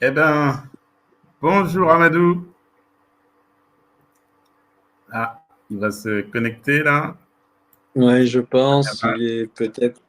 Eh ben, bonjour Amadou. Ah, il va se connecter là. Ouais, je Ah pense, ben, il est peut-être.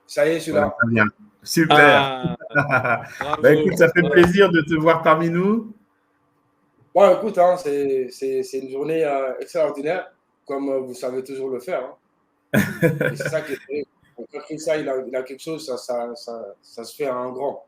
Ça y est, je suis voilà, là. très bien. Super. Ah, Ben écoute, bravo, ça fait bravo. plaisir de te voir parmi nous. Bon, écoute, hein, c'est une journée extraordinaire, comme vous savez toujours le faire, hein. Et c'est ça qui est terrible. Donc, quand ça, il a quelque chose, ça se fait en grand.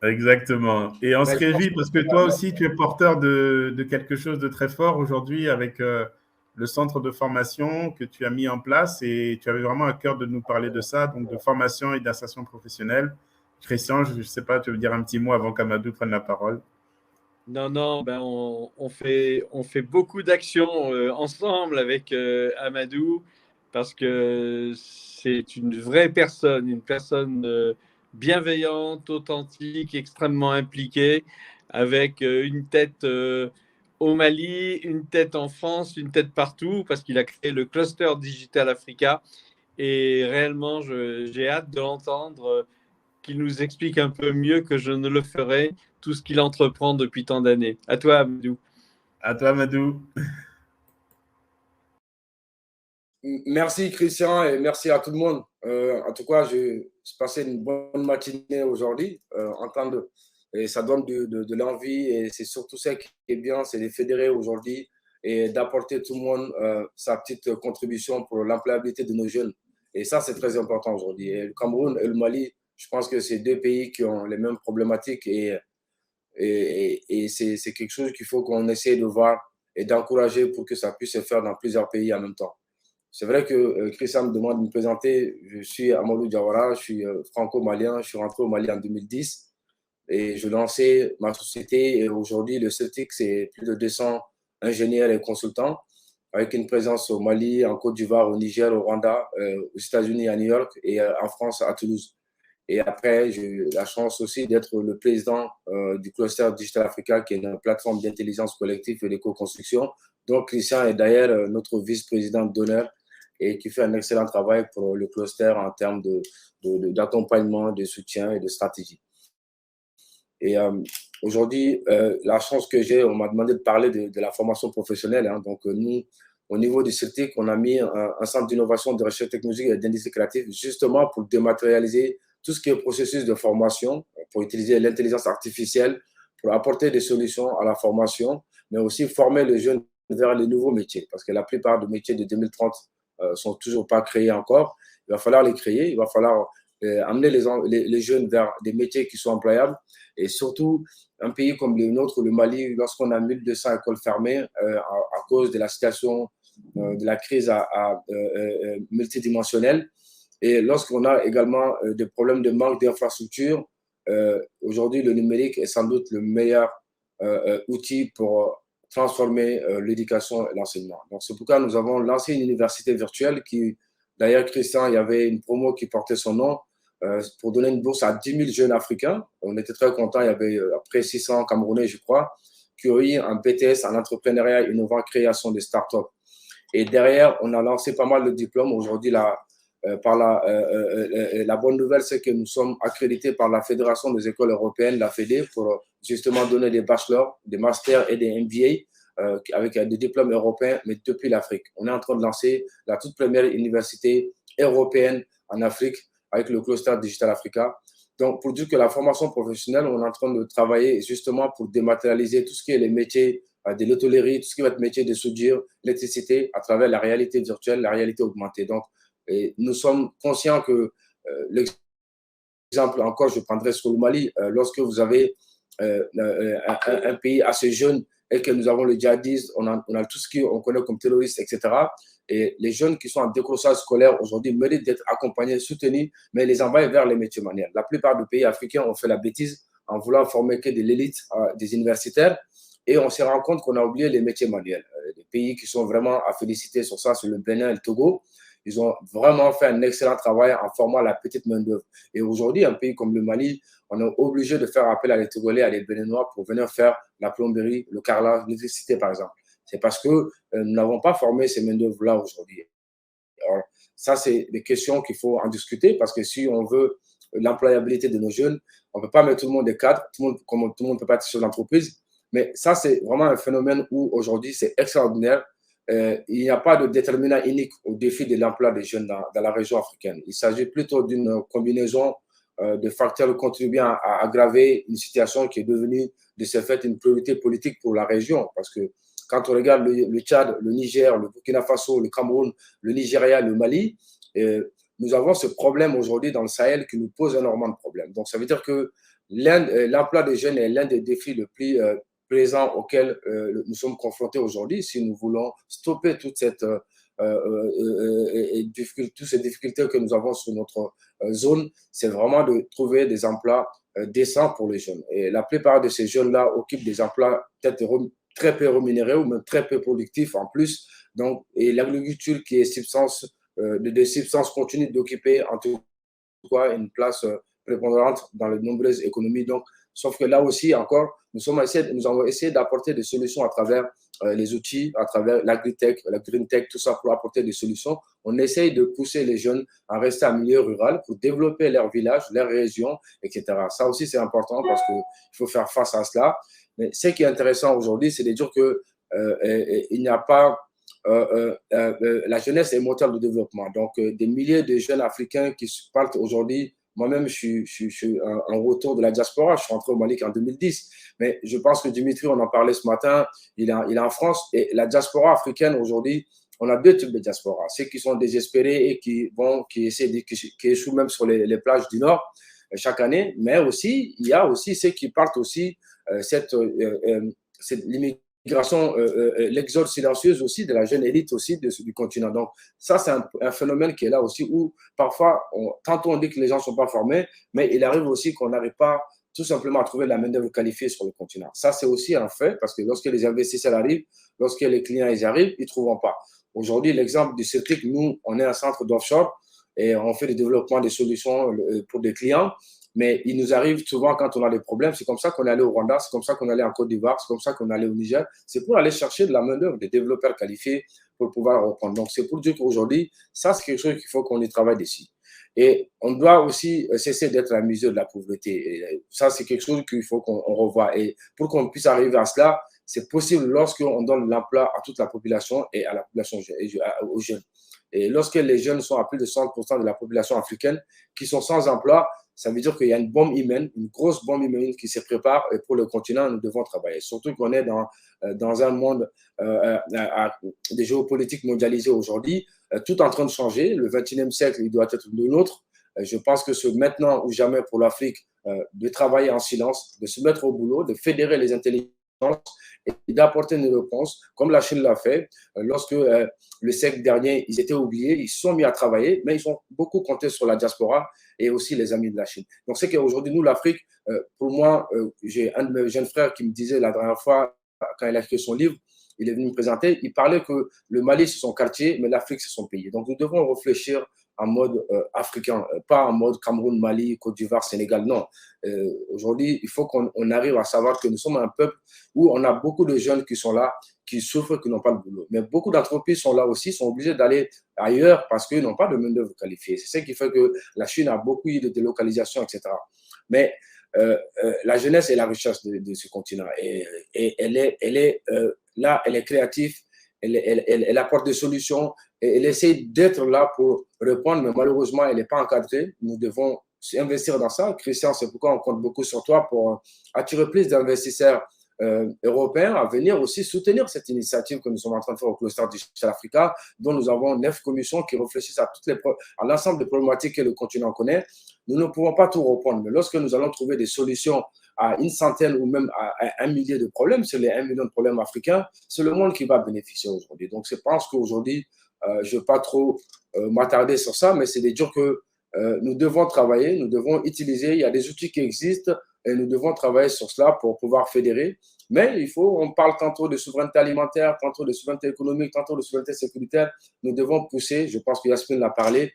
Exactement. Et on Mais se je pense réjouit que parce que toi aussi, tu es porteur de quelque chose de très fort aujourd'hui avec le centre de formation que tu as mis en place et tu avais vraiment à cœur de nous parler de ça, donc de formation et d'insertion professionnelle. Christian, je ne sais pas, tu veux dire un petit mot avant qu'Amadou prenne la parole? Non, non, ben on fait beaucoup d'actions ensemble avec Amadou parce que c'est une vraie personne, une personne bienveillante, authentique, extrêmement impliquée, avec une tête au Mali, une tête en France, une tête partout, parce qu'il a créé le cluster Digital Africa. Et réellement, j'ai hâte de l'entendre, qu'il nous explique un peu mieux que je ne le ferai tout ce qu'il entreprend depuis tant d'années. À toi, Abdou. À toi, Amadou. merci Christian et merci à tout le monde. En tout cas, j'ai passé une bonne matinée aujourd'hui, et ça donne de l'envie et c'est surtout ça qui est bien, c'est de fédérer aujourd'hui et d'apporter tout le monde sa petite contribution pour l'employabilité de nos jeunes. Et ça, c'est très important aujourd'hui. Et le Cameroun et le Mali, je pense que c'est deux pays qui ont les mêmes problématiques et c'est quelque chose qu'il faut qu'on essaie de voir et d'encourager pour que ça puisse se faire dans plusieurs pays en même temps. C'est vrai que Christian me demande de me présenter. Je suis Amadou Diawara, je suis franco-malien. Je suis rentré au Mali en 2010 et je lançais ma société. Et aujourd'hui, le Celtic, c'est plus de 200 ingénieurs et consultants avec une présence au Mali, en Côte d'Ivoire, au Niger, au Rwanda, aux États-Unis, à New York et en France, à Toulouse. Et après, j'ai eu la chance aussi d'être le président du cluster Digital Africa, qui est une plateforme d'intelligence collective et d'éco-construction. Donc, Christian est d'ailleurs notre vice-président d'honneur et qui fait un excellent travail pour le cluster en termes d'accompagnement, de soutien et de stratégie. Et aujourd'hui, la chance que j'ai, on m'a demandé de parler de la formation professionnelle, hein. Donc, nous, au niveau du CELTIC, on a mis un centre d'innovation, de recherche technologique et d'industrie créative justement pour dématérialiser tout ce qui est processus de formation, pour utiliser l'intelligence artificielle, pour apporter des solutions à la formation, mais aussi former les jeunes vers les nouveaux métiers. Parce que la plupart des métiers de 2030 sont toujours pas créés encore. Il va falloir les créer, il va falloir amener les jeunes vers des métiers qui sont employables. Et surtout, un pays comme le nôtre, le Mali, lorsqu'on a 1200 écoles fermées à cause de la situation de la crise multidimensionnelle, et lorsqu'on a également des problèmes de manque d'infrastructures, aujourd'hui, le numérique est sans doute le meilleur outil pour transformer l'éducation et l'enseignement. Donc, c'est pourquoi nous avons lancé une université virtuelle qui, d'ailleurs, Christian, il y avait une promo qui portait son nom, pour donner une bourse à 10 000 jeunes Africains. On était très contents. Il y avait après 600 Camerounais, je crois, qui ont eu un BTS en entrepreneuriat innovant, création de start-up. Et derrière, on a lancé pas mal de diplômes. Aujourd'hui, la bonne nouvelle, c'est que nous sommes accrédités par la Fédération des écoles européennes, la FEDE, pour justement donner des bachelors, des masters et des MBA avec des diplômes européens, mais depuis l'Afrique. On est en train de lancer la toute première université européenne en Afrique avec le cluster Digital Africa. Donc, pour dire que la formation professionnelle, on est en train de travailler justement pour dématérialiser tout ce qui est les métiers de l'hôtellerie, tout ce qui va être métier de soudure, l'électricité, à travers la réalité virtuelle, la réalité augmentée. Donc, et nous sommes conscients que l'exemple encore, je prendrai sur le Mali, lorsque vous avez un pays assez jeune et que nous avons le djihadisme, on a tout ce qu'on connaît comme terroristes, etc. Et les jeunes qui sont en décrochage scolaire aujourd'hui méritent d'être accompagnés, soutenus, mais les envoyer vers les métiers manuels. La plupart des pays africains ont fait la bêtise en voulant former que de l'élite des universitaires et on se rend compte qu'on a oublié les métiers manuels. Les pays qui sont vraiment à féliciter sur ça, c'est le Bénin et le Togo. Ils ont vraiment fait un excellent travail en formant la petite main-d'œuvre. Et aujourd'hui, un pays comme le Mali, on est obligé de faire appel à les Togolais, à les Béninois pour venir faire la plomberie, le carrelage, l'électricité, par exemple. C'est parce que nous n'avons pas formé ces main-d'œuvre-là aujourd'hui. Alors, ça, c'est des questions qu'il faut en discuter parce que si on veut l'employabilité de nos jeunes. On ne peut pas mettre tout le monde des cadres, comme tout le monde ne peut pas être sur l'entreprise. Mais ça, c'est vraiment un phénomène où aujourd'hui, c'est extraordinaire. Il n'y a pas de déterminant unique au défi de l'emploi des jeunes dans la région africaine. Il s'agit plutôt d'une combinaison de facteurs contribuant à aggraver une situation qui est devenue, de ce fait, une priorité politique pour la région. Parce que quand on regarde le Tchad, le Niger, le Burkina Faso, le Cameroun, le Nigeria, le Mali, nous avons ce problème aujourd'hui dans le Sahel qui nous pose énormément de problèmes. Donc, ça veut dire que l'emploi des jeunes est l'un des défis le plus présents auxquels nous sommes confrontés aujourd'hui si nous voulons stopper toutes ces difficultés que nous avons sur notre zone. C'est vraiment de trouver des emplois décents pour les jeunes. Et la plupart de ces jeunes-là occupent des emplois peut-être très peu rémunérés ou même très peu productifs en plus. Donc, et l'agriculture qui est de substance continue d'occuper en tout cas une place prépondérante dans les nombreuses économies. Donc, sauf que là aussi, encore, nous avons essayé d'apporter des solutions à travers les outils, à travers l'agritech, la green tech, tout ça pour apporter des solutions. On essaye de pousser les jeunes à rester en milieu rural pour développer leur village, leur région, etc. Ça aussi, c'est important parce qu'il faut faire face à cela. Mais ce qui est intéressant aujourd'hui, c'est de dire qu'il n'y a pas la jeunesse est moteur de développement. Donc, des milliers de jeunes Africains qui partent aujourd'hui. Moi-même, je suis en retour de la diaspora. Je suis rentré au Mali en 2010. Mais je pense que Dimitri, on en parlait ce matin, il est en France. Et la diaspora africaine, aujourd'hui, on a deux types de diaspora. Ceux qui sont désespérés et qui échouent même sur les plages du Nord chaque année. Mais aussi, il y a aussi ceux qui partent aussi cette l'immigration, l'exode silencieuse aussi de la jeune élite aussi du continent. Donc, ça, c'est un phénomène qui est là aussi où parfois, tantôt on dit que les gens ne sont pas formés, mais il arrive aussi qu'on n'arrive pas tout simplement à trouver la main-d'œuvre qualifiée sur le continent. Ça, c'est aussi un fait parce que lorsque les investisseurs arrivent, lorsque les clients ils arrivent, ils ne trouveront pas. Aujourd'hui, l'exemple du Celtic, nous, on est un centre d'offshore et on fait le développement des solutions pour des clients. Mais il nous arrive souvent quand on a des problèmes, c'est comme ça qu'on est allé au Rwanda, c'est comme ça qu'on est allé en Côte d'Ivoire, c'est comme ça qu'on est allé au Niger, c'est pour aller chercher de la main-d'œuvre, des développeurs qualifiés pour pouvoir reprendre. Donc, c'est pour dire qu'aujourd'hui, ça, c'est quelque chose qu'il faut qu'on y travaille d'ici. Et on doit aussi cesser d'être à la mesure de la pauvreté. Et ça, c'est quelque chose qu'il faut qu'on revoie. Et pour qu'on puisse arriver à cela, c'est possible lorsqu'on donne l'emploi à toute la population et à la population aux jeunes. Et lorsque les jeunes sont à plus de 60% de la population africaine qui sont sans emploi, ça veut dire qu'il y a une bombe humaine, une grosse bombe humaine qui se prépare et pour le continent, nous devons travailler. Surtout qu'on est dans un monde de géopolitique mondialisée aujourd'hui, tout en train de changer. Le 21e siècle, il doit être le nôtre. Je pense que c'est maintenant ou jamais pour l'Afrique de travailler en silence, de se mettre au boulot, de fédérer les intelligences et d'apporter une réponse, comme la Chine l'a fait. Lorsque le siècle dernier, ils étaient oubliés, ils se sont mis à travailler, mais ils ont beaucoup compté sur la diaspora et aussi les amis de la Chine. Donc, c'est qu'aujourd'hui, nous, l'Afrique, pour moi, j'ai un de mes jeunes frères qui me disait la dernière fois, quand il a écrit son livre, il est venu me présenter, il parlait que le Mali, c'est son quartier, mais l'Afrique, c'est son pays. Donc, nous devons réfléchir en mode africain, pas en mode Cameroun, Mali, Côte d'Ivoire, Sénégal, non. Aujourd'hui, il faut qu'on arrive à savoir que nous sommes un peuple où on a beaucoup de jeunes qui sont là, qui souffrent, qui n'ont pas le boulot. Mais beaucoup d'entreprises sont là aussi, sont obligées d'aller ailleurs parce qu'ils n'ont pas de main-d'œuvre qualifiée. C'est ce qui fait que la Chine a beaucoup eu de délocalisation, etc. Mais la jeunesse est la richesse de ce continent. Et elle est là, elle est créative, elle apporte des solutions, et elle essaie d'être là pour répondre, mais malheureusement, elle n'est pas encadrée. Nous devons investir dans ça. Christian, c'est pourquoi on compte beaucoup sur toi pour attirer plus d'investisseurs européens à venir aussi soutenir cette initiative que nous sommes en train de faire au Cluster Digital Africa, dont nous avons 9 commissions qui réfléchissent à l'ensemble des problématiques que le continent connaît. Nous ne pouvons pas tout reprendre, mais lorsque nous allons trouver des solutions à une centaine ou même à 1 millier de problèmes, sur les 1 million de problèmes africains, c'est le monde qui va bénéficier aujourd'hui. Donc, je pense qu'aujourd'hui, je ne vais pas trop m'attarder sur ça, mais c'est de dire que nous devons travailler, nous devons utiliser, il y a des outils qui existent et nous devons travailler sur cela pour pouvoir fédérer. Mais on parle tantôt de souveraineté alimentaire, tantôt de souveraineté économique, tantôt de souveraineté sécuritaire. Nous devons pousser, je pense que Yasmine l'a parlé,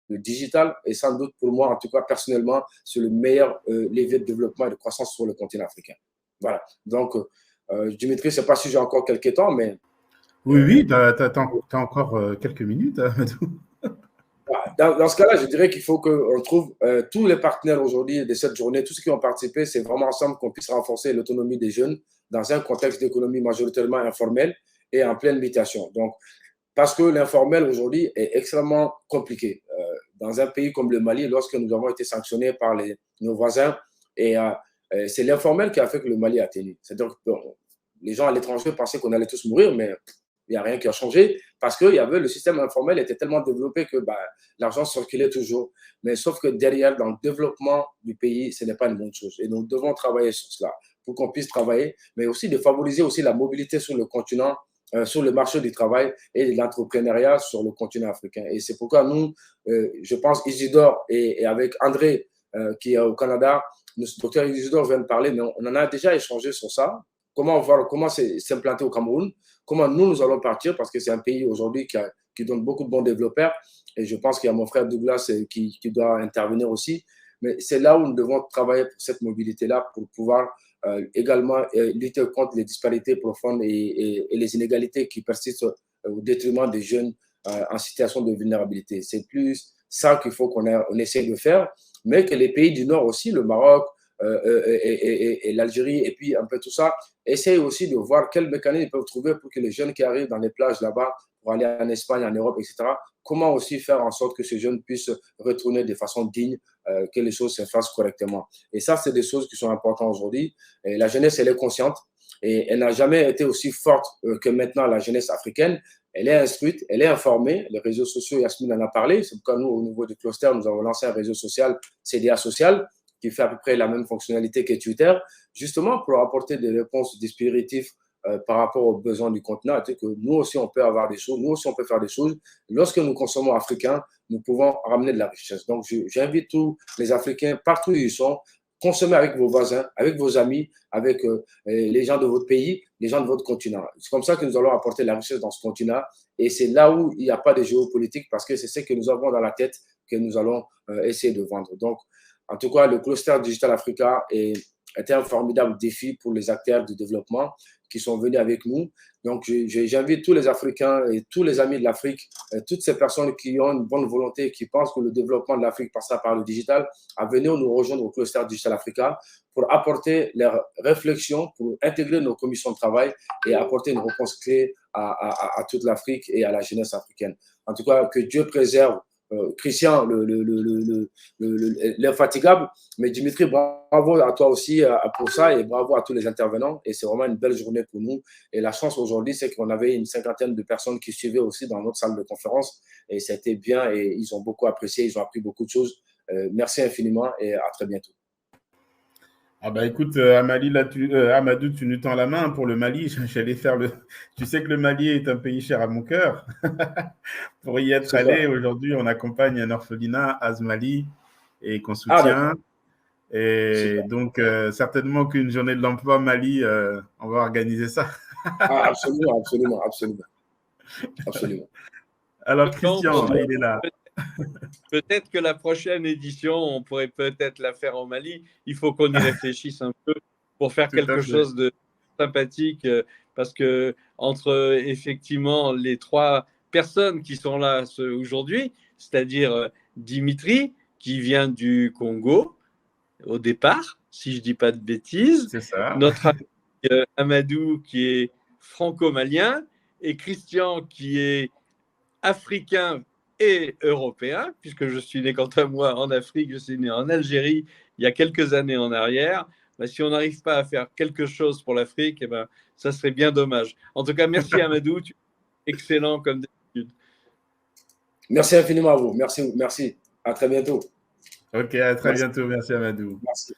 le digital est sans doute pour moi, en tout cas personnellement, c'est le meilleur levier de développement et de croissance sur le continent africain. Voilà. Donc, Dimitri, je ne sais pas si j'ai encore quelques temps, mais… Oui, tu as encore quelques minutes, Amadou. Dans ce cas-là, je dirais qu'il faut qu'on trouve tous les partenaires aujourd'hui de cette journée, tous ceux qui ont participé, c'est vraiment ensemble qu'on puisse renforcer l'autonomie des jeunes dans un contexte d'économie majoritairement informelle et en pleine mutation. Donc, parce que l'informel aujourd'hui est extrêmement compliqué. Dans un pays comme le Mali, lorsque nous avons été sanctionnés par nos voisins, et c'est l'informel qui a fait que le Mali a tenu. C'est-à-dire que les gens à l'étranger pensaient qu'on allait tous mourir, mais il n'y a rien qui a changé parce que le système informel était tellement développé que l'argent circulait toujours. Mais sauf que derrière, dans le développement du pays, ce n'est pas une bonne chose. Et nous devons travailler sur cela pour qu'on puisse travailler, mais aussi de favoriser aussi la mobilité sur le continent, sur le marché du travail et de l'entrepreneuriat sur le continent africain. Et c'est pourquoi nous, je pense, Isidore et avec André, qui est au Canada, le docteur Isidore vient de parler, mais on en a déjà échangé sur ça. Comment s'implanter au Cameroun, comment nous allons partir, parce que c'est un pays aujourd'hui qui donne beaucoup de bons développeurs. Et je pense qu'il y a mon frère Douglas qui doit intervenir aussi. Mais c'est là où nous devons travailler pour cette mobilité-là, pour pouvoir également lutter contre les disparités profondes et les inégalités qui persistent au détriment des jeunes en situation de vulnérabilité. C'est plus ça qu'il faut qu'on essaie de faire, mais que les pays du Nord aussi, le Maroc, et l'Algérie, et puis un peu tout ça, essayent aussi de voir quels mécanismes ils peuvent trouver pour que les jeunes qui arrivent dans les plages là-bas, pour aller en Espagne, en Europe, etc., comment aussi faire en sorte que ces jeunes puissent retourner de façon digne, que les choses se fassent correctement. Et ça, c'est des choses qui sont importantes aujourd'hui. Et la jeunesse, elle est consciente et elle n'a jamais été aussi forte que maintenant, la jeunesse africaine. Elle est instruite, elle est informée. Les réseaux sociaux, Yasmine en a parlé. C'est pourquoi nous, au niveau du cluster, nous avons lancé un réseau social, CDA Social, qui fait à peu près la même fonctionnalité que Twitter, justement pour apporter des réponses dispositives par rapport aux besoins du continent. Que nous aussi, on peut avoir des choses, nous aussi, on peut faire des choses. Lorsque nous consommons africain, nous pouvons ramener de la richesse. Donc, j'invite tous les Africains, partout où ils sont, consommer avec vos voisins, avec vos amis, avec les gens de votre pays, les gens de votre continent. C'est comme ça que nous allons apporter la richesse dans ce continent. Et c'est là où il n'y a pas de géopolitique, parce que c'est ce que nous avons dans la tête que nous allons essayer de vendre. Donc, en tout cas, le cluster Digital Africa était un formidable défi pour les acteurs du développement qui sont venus avec nous. Donc, j'invite tous les Africains et tous les amis de l'Afrique, toutes ces personnes qui ont une bonne volonté et qui pensent que le développement de l'Afrique passera par le digital, à venir nous rejoindre au cluster Digital Africa pour apporter leurs réflexions, pour intégrer nos commissions de travail et apporter une réponse clé à toute l'Afrique et à la jeunesse africaine. En tout cas, que Dieu préserve Christian, l'infatigable. Mais Dimitri, bravo à toi aussi pour ça et bravo à tous les intervenants. Et c'est vraiment une belle journée pour nous. Et la chance aujourd'hui, c'est qu'on avait une cinquantaine de personnes qui suivaient aussi dans notre salle de conférence. Et c'était bien et ils ont beaucoup apprécié, ils ont appris beaucoup de choses. Merci infiniment et à très bientôt. Ah bah écoute, Amadou, tu nous tends la main pour le Mali. J'allais faire Tu sais que le Mali est un pays cher à mon cœur. Pour y être allé, aujourd'hui, on accompagne un orphelinat, Azmali, et qu'on soutient. Et donc, certainement qu'une journée de l'emploi Mali, on va organiser ça. Absolument. Alors, Christian, il est là. Peut-être que la prochaine édition, on pourrait peut-être la faire au Mali. Il faut qu'on y réfléchisse un peu pour faire quelque chose de sympathique, parce que entre effectivement les trois personnes qui sont là aujourd'hui, c'est-à-dire Dimitri, qui vient du Congo au départ, si je ne dis pas de bêtises, c'est ça. Notre ami Amadou, qui est franco-malien, et Christian, qui est africain et européen, puisque je suis né, quant à moi, en Afrique, je suis né en Algérie il y a quelques années en arrière. Si on n'arrive pas à faire quelque chose pour l'Afrique, ça serait bien dommage. En tout cas, merci Amadou, tu es excellent comme d'habitude. Merci infiniment à vous. Merci. À très bientôt. Ok, à très bientôt. Merci Amadou. Merci.